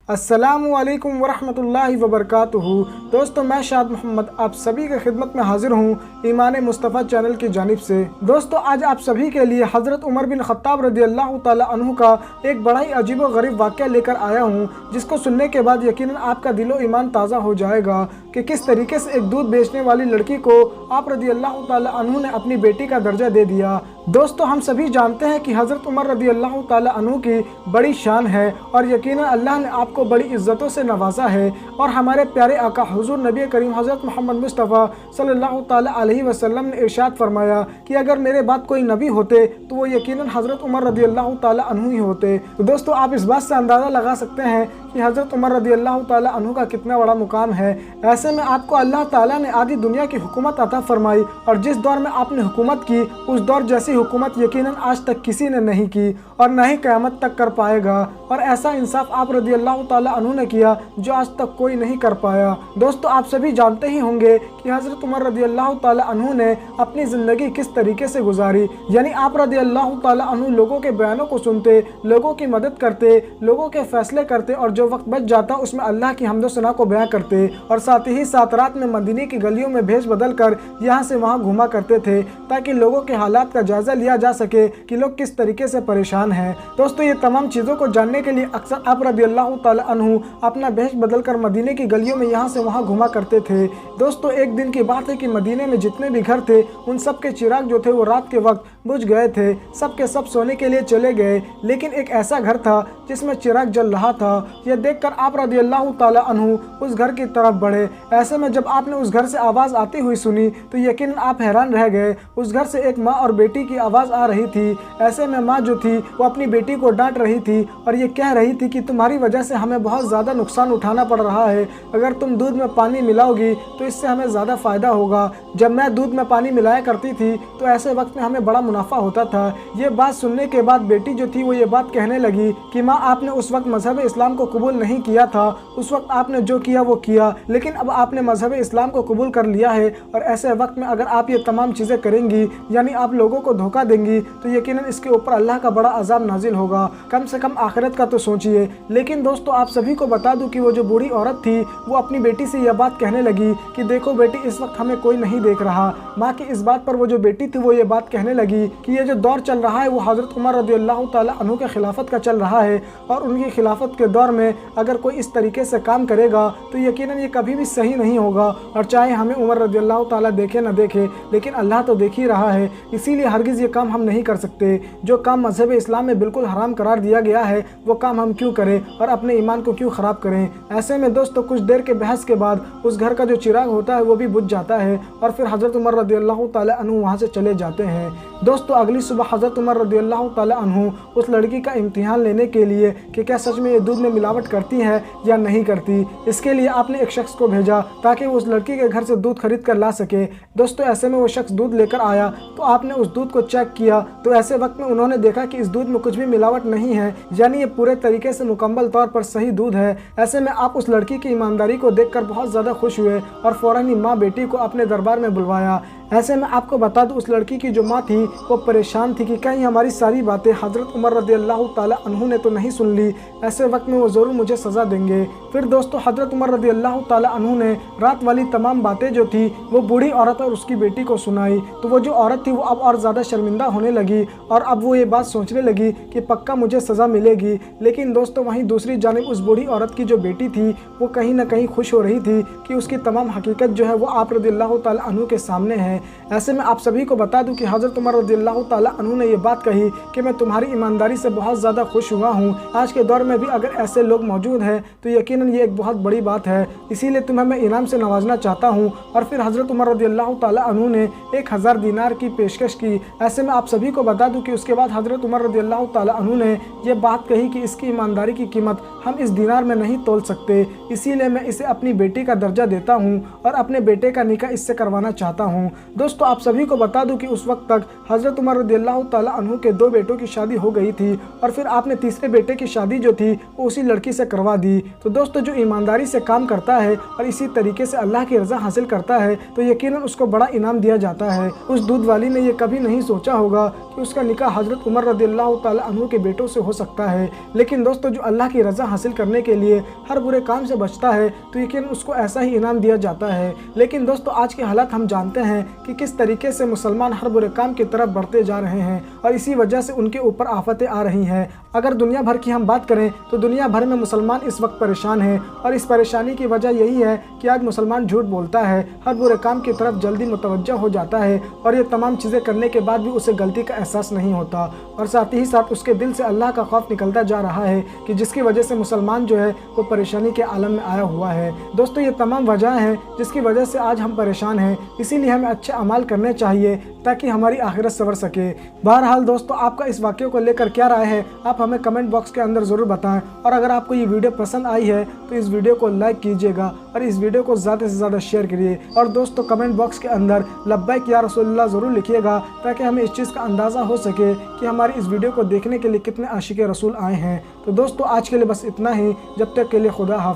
अस्सलामु अलैकुम वरहमतुल्लाहि वबरकातुहू। दोस्तों, मैं शाद मोहम्मद आप सभी की खिदमत में हाजिर हूँ ईमान मुस्तफ़ा चैनल की जानिब से। दोस्तों, आज आप सभी के लिए हज़रत उमर बिन ख़त्ताब रज़ियल्लाहु ताला अन्हु का एक बड़ा ही अजीब व गरीब वाक़या लेकर आया हूँ, जिसको सुनने के बाद यकीनन आपका दिलो ईमान ताज़ा हो जाएगा कि किस तरीके से एक दूध बेचने वाली लड़की को आप रज़ियल्लाहु ताला अन्हु ने अपनी बेटी का दर्जा दे दिया। दोस्तों, हम सभी जानते हैं कि हज़रत उमर रज़ियल्लाहु ताला अन्हु की बड़ी शान है और यकीनन अल्लाह ने आपको बड़ी इज़्ज़तों से नवाजा है। और हमारे प्यारे आका हुज़ूर नबी करीम हज़रत मोहम्मद मुस्तफ़ा सल्लल्लाहु ताला अलैहि वसल्लम ने इरशाद फरमाया कि अगर मेरे बाद कोई नबी होते तो वो यकीनन हज़रत उमर रज़ियल्लाहु ताला अन्हु ही होते। तो दोस्तों, आप इस बात से अंदाज़ा लगा सकते हैं कि हज़रत उमर रज़ियल्लाहु ताला अन्हु का कितना बड़ा मुकाम है। ऐसे में आपको अल्लाह ताला ने आधी दुनिया की हुकूमत अता फरमाई और जिस दौर में आपने हुकूमत की उस दौर जैसी हुकूमत यकीनन आज तक किसी ने नहीं की और न ही क़यामत तक कर पाएगा। और ऐसा इंसाफ आप रज़ियल्लाहु ताला अन्हु ने किया जो आज तक कोई नहीं कर पाया। दोस्तों, आप सभी जानते ही होंगे कि हज़रत उमर रज़ियल्लाहु ताला अन्हु ने अपनी ज़िंदगी किस तरीके से गुजारी। यानी आप रज़ियल्लाहु ताला अन्हु लोगों के बयानों को सुनते, लोगों की मदद करते, लोगों के फ़ैसले करते और जो वक्त बच जाता उसमें अल्लाह की हम्द व सना को बयां करते और साथ ही साथ रात में मदीने की गलियों में भेष बदल कर यहाँ से वहाँ घुमा करते थे ताकि लोगों के हालात का जायज़ा लिया जा सके कि लोग किस तरीके से परेशान हैं। दोस्तों, ये तमाम चीज़ों को जानने के लिए अक्सर आप रज़ियल्लाहु ताला अन्हु अपना भेष बदल कर मदीने की गलियों में यहाँ से वहाँ घुमा करते थे। दोस्तों, एक दिन की बात है कि मदीने में जितने भी घर थे उन सब के चिराग जो थे वो रात के वक्त बुझ गए थे। सब के सब सोने के लिए चले गए, लेकिन एक ऐसा घर था जिसमें चिराग जल रहा था। यह देखकर आप रज़ियल्लाहु ताला अन्हु उस घर की तरफ बढ़े। ऐसे में जब आपने उस घर से आवाज़ आती हुई सुनी तो यकीनन आप हैरान रह गए। उस घर से एक माँ और बेटी की आवाज़ आ रही थी। ऐसे में माँ जो थी वो अपनी बेटी को डांट रही थी और ये कह रही थी कि तुम्हारी वजह से हमें बहुत ज़्यादा नुकसान उठाना पड़ रहा है। अगर तुम दूध में पानी मिलाओगी तो इससे हमें ज़्यादा फ़ायदा होगा। जब मैं दूध में पानी मिलाया करती थी तो ऐसे वक्त में हमें बड़ा मुनाफा होता था। ये बात सुनने के बाद बेटी जो थी वो ये बात कहने लगी कि माँ, आपने उस वक्त मजहब इस्लाम को कबूल नहीं किया था। उस वक्त आपने जो किया वो किया, लेकिन अब आपने मजहब इस्लाम को कबूल कर लिया है और ऐसे वक्त में अगर आप ये तमाम चीज़ें करेंगी यानी आप लोगों को धोखा देंगी तो यकीनन इसके ऊपर अल्लाह का बड़ा अजाब नाजिल होगा। कम से कम आखिरत का तो सोचिए। लेकिन दोस्तों, आप सभी को बता दूं कि वो जो बूढ़ी औरत थी वो अपनी बेटी से यह बात कहने लगी कि देखो बेटी, इस वक्त हमें कोई नहीं देख रहा। माँ की इस बात पर वो जो बेटी थी वो ये बात कहने लगी कि ये जो दौर चल रहा है वो हज़रत उमर रज़ियल्लाहु ताला अन्हु के खिलाफत का चल रहा है और उनकी खिलाफत के दौर में अगर कोई इस तरीके से काम करेगा तो यकीनन ये कभी भी सही नहीं होगा। और चाहे हमें उमर रज़ियल्लाहु ताला देखे न देखे, लेकिन अल्लाह तो देख ही रहा है, इसीलिए हरगिज़ ये काम हम नहीं कर सकते। जो काम मजहब इस्लाम में बिल्कुल हराम करार दिया गया है वो काम हम क्यों करें और अपने ईमान को क्यों ख़राब करें। ऐसे में दोस्तों, कुछ देर के बहस के बाद उस घर का जो चिराग होता है वो भी बुझ जाता है और फिर हज़रत उमर रज़ियल्लाहु ताला अन्हु वहाँ से चले जाते हैं। दोस्तों, अगली सुबह हज़रत उमर रज़ियल्लाहु ताला अन्हु उस लड़की का इम्तिहान लेने के लिए कि क्या सच में ये दूध में मिलावट करती है या नहीं करती, इसके लिए आपने एक शख्स को भेजा ताकि वो उस लड़की के घर से दूध खरीद कर ला सके। दोस्तों, ऐसे में वो शख्स दूध लेकर आया तो आपने उस दूध को चेक किया तो ऐसे वक्त में उन्होंने देखा कि इस दूध में कुछ भी मिलावट नहीं है, यानी ये पूरे तरीके से मुकम्मल तौर पर सही दूध है। ऐसे में आप उस लड़की की ईमानदारी को देखकर बहुत ज़्यादा खुश हुए और फ़ौरन ही माँ बेटी को अपने दरबार में बुलवाया। ऐसे में आपको बता दूं, उस लड़की की जो माँ थी वो परेशान थी कि कहीं हमारी सारी बातें हज़रत उमर रज़ियल्लाहु ताला अन्हु ने तो नहीं सुन ली। ऐसे वक्त में वो ज़रूर मुझे सज़ा देंगे। फिर दोस्तों, हज़रत उमर रज़ियल्लाहु ताला अन्हु ने रात वाली तमाम बातें जो थी वो बूढ़ी औरत और उसकी बेटी को सुनाई। तो वो जो औरत थी वो अब और ज़्यादा शर्मिंदा होने लगी और अब वो ये बात सोचने लगी कि पक्का मुझे सज़ा मिलेगी। लेकिन दोस्तों, वहीं दूसरी जानिब उस बूढ़ी औरत की जो बेटी थी वो कहीं ना कहीं खुश हो रही थी कि उसकी तमाम हकीकत जो है वो आप रज़ियल्लाहु ताला अन्हु के सामने है। ऐसे में आप सभी को बता दूं कि हज़रत उमर रज़ियल्लाहु ताला अन्हु ने ये बात कही कि मैं तुम्हारी ईमानदारी से बहुत ज़्यादा खुश हुआ हूँ। आज के दौर में भी अगर ऐसे लोग मौजूद हैं तो यकीनन ये एक बहुत बड़ी बात है, इसीलिए तुम्हें मैं इनाम से नवाजना चाहता हूँ। और फिर हज़रत उमर रज़ियल्लाहु ताला अन्हु ने 1000 दीनार की पेशकश की। ऐसे में आप सभी को बता दूं कि उसके बाद हज़रत उमर रज़ियल्लाहु ताला अन्हु ने ये बात कही कि इसकी ईमानदारी की कीमत हम इस दीनार में नहीं तोल सकते, इसीलिए मैं इसे अपनी बेटी का दर्जा देता हूँ और अपने बेटे का निकाह इससे करवाना चाहता हूँ। दोस्तों आप सभी को बता दूं कि उस वक्त तक हज़रत उमर रज़ियल्लाहु ताला अन्हु के 2 बेटों की शादी हो गई थी और फिर आपने तीसरे बेटे की शादी जो थी वो उसी लड़की से करवा दी। तो दोस्तों जो ईमानदारी से काम करता है और इसी तरीके से अल्लाह की रज़ा हासिल करता है तो यकीनन उसको बड़ा इनाम दिया जाता है। उस दूध वाली ने ये कभी नहीं सोचा होगा कि उसका निकाह हज़रत उमर रज़ियल्लाहु ताला अन्हु के बेटों से हो सकता है, लेकिन दोस्तों जो अल्लाह की रज़ा हासिल करने के लिए हर बुरे काम से बचता है तो यकीनन उसको ऐसा ही इनाम दिया जाता है। लेकिन दोस्तों आज के हालात हम जानते हैं कि किस तरीके से मुसलमान हर बुरे काम की तरफ बढ़ते जा रहे हैं और इसी वजह से उनके ऊपर आफतें आ रही हैं। अगर दुनिया भर की हम बात करें तो दुनिया भर में मुसलमान इस वक्त परेशान हैं और इस परेशानी की वजह यही है कि आज मुसलमान झूठ बोलता है, हर बुरे काम की तरफ जल्दी मुतवज्जा हो जाता है और ये तमाम चीज़ें करने के बाद भी उसे गलती का एहसास नहीं होता और साथ ही साथ उसके दिल से अल्लाह का खौफ निकलता जा रहा है कि जिसकी वजह से मुसलमान जो है वो परेशानी के आलम में आया हुआ है। दोस्तों ये तमाम वजह हैं जिसकी वजह से आज हम परेशान हैं, इसीलिए हमें अच्छे अमाल करने चाहिए ताकि हमारी आखिरत संवर सके। बहरहाल दोस्तों आपका इस वाक़े को लेकर क्या राय है आप हमें कमेंट बॉक्स के अंदर ज़रूर बताएं और अगर आपको ये वीडियो पसंद आई है तो इस वीडियो को लाइक कीजिएगा और इस वीडियो को ज़्यादा से ज़्यादा शेयर करिए और दोस्तों कमेंट बॉक्स के अंदर लब्बैक या रसूलुल्लाह ज़रूर लिखिएगा ताकि हमें इस चीज़ का अंदाज़ा हो सके कि हमारी इस वीडियो को देखने के लिए कितने आशिक रसूल आए हैं। तो दोस्तों आज के लिए बस इतना ही, जब तक के लिए खुदा हाफ़िज़।